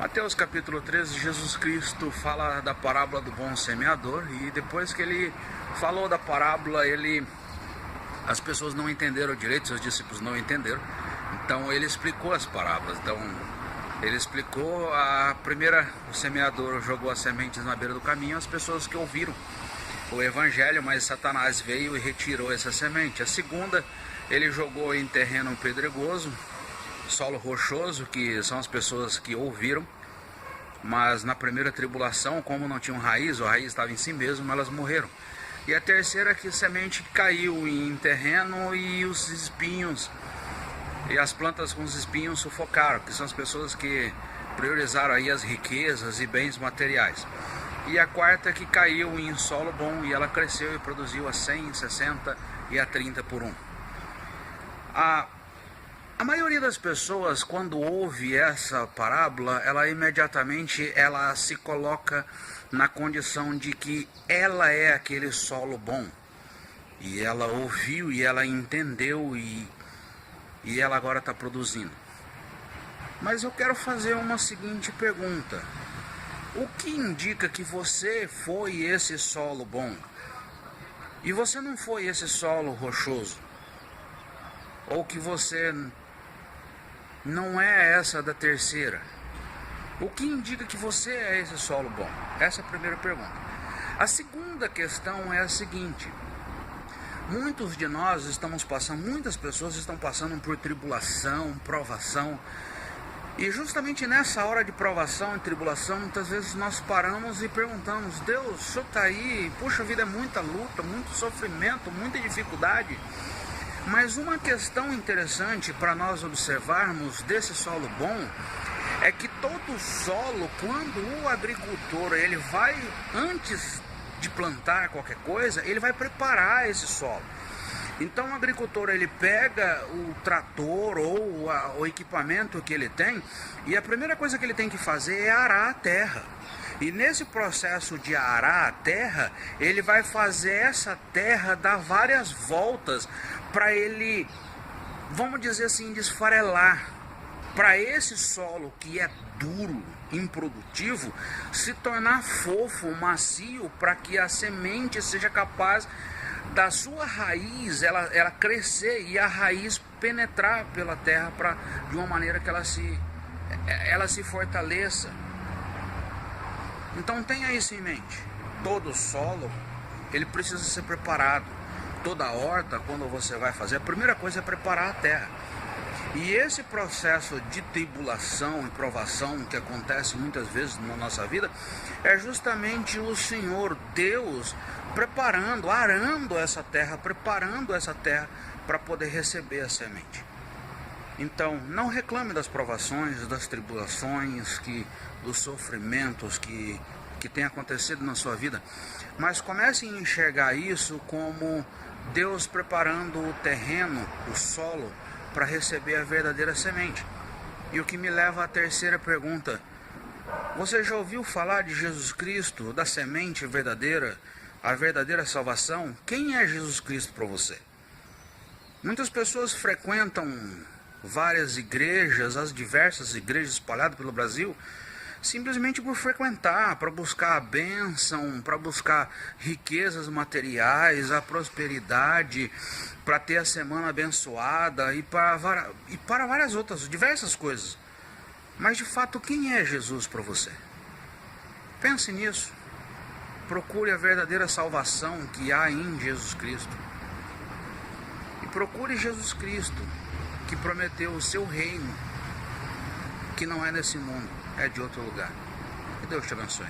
Mateus capítulo 13, Jesus Cristo fala da parábola do bom semeador, e depois que ele falou da parábola, as pessoas não entenderam direito, seus discípulos não entenderam, então ele explicou as parábolas. Então ele explicou a primeira: o semeador jogou as sementes na beira do caminho, as pessoas que ouviram o evangelho, mas Satanás veio e retirou essa semente. A segunda, ele jogou em terreno pedregoso, solo rochoso, que são as pessoas que ouviram, mas na primeira tribulação, como não tinham raiz, a raiz estava em si mesmo, elas morreram. E a terceira, que a semente caiu em terreno e os espinhos, e as plantas com os espinhos sufocaram, que são as pessoas que priorizaram aí as riquezas e bens materiais. E a quarta, que caiu em solo bom, e ela cresceu e produziu a 100, 60 e a 30 por um. A maioria das pessoas, quando ouve essa parábola, ela imediatamente se coloca na condição de que ela é aquele solo bom, e ela ouviu e ela entendeu e ela agora está produzindo. Mas eu quero fazer uma seguinte pergunta: o que indica que você foi esse solo bom e você não foi esse solo rochoso? Ou que você não é essa da terceira? O que indica que você é esse solo bom? Essa é a primeira pergunta. A segunda questão é a seguinte: muitos de nós muitas pessoas estão passando por tribulação, provação, e justamente nessa hora de provação e tribulação, muitas vezes nós paramos e perguntamos: Deus, o Senhor está aí? Puxa vida, é muita luta, muito sofrimento, muita dificuldade. Mas uma questão interessante para nós observarmos desse solo bom é que todo solo, quando o agricultor ele vai, antes de plantar qualquer coisa, ele vai preparar esse solo. Então o agricultor, ele pega o trator ou o equipamento que ele tem, e a primeira coisa que ele tem que fazer é arar a terra. E nesse processo de arar a terra, ele vai fazer essa terra dar várias voltas para ele, vamos dizer assim, desfarelar, para esse solo que é duro, improdutivo, se tornar fofo, macio, para que a semente seja capaz da sua raiz, ela crescer e a raiz penetrar pela terra de uma maneira que ela se fortaleça. Então tenha isso em mente: todo solo ele precisa ser preparado. Toda horta, quando você vai fazer, a primeira coisa é preparar a terra. E esse processo de tribulação e provação que acontece muitas vezes na nossa vida é justamente o Senhor Deus preparando, arando essa terra, preparando essa terra para poder receber a semente. Então, não reclame das provações, das tribulações, dos sofrimentos que tem acontecido na sua vida, mas comece a enxergar isso como Deus preparando o terreno, o solo, para receber a verdadeira semente. E o que me leva à terceira pergunta: você já ouviu falar de Jesus Cristo, da semente verdadeira, a verdadeira salvação? Quem é Jesus Cristo para você? Muitas pessoas frequentam várias igrejas, as diversas igrejas espalhadas pelo Brasil, simplesmente por frequentar, para buscar a bênção, para buscar riquezas materiais, a prosperidade, para ter a semana abençoada e para várias outras, diversas coisas. Mas de fato, quem é Jesus para você? Pense nisso. Procure a verdadeira salvação que há em Jesus Cristo. E procure Jesus Cristo, que prometeu o seu reino, que não é nesse mundo, é de outro lugar. Que Deus te abençoe.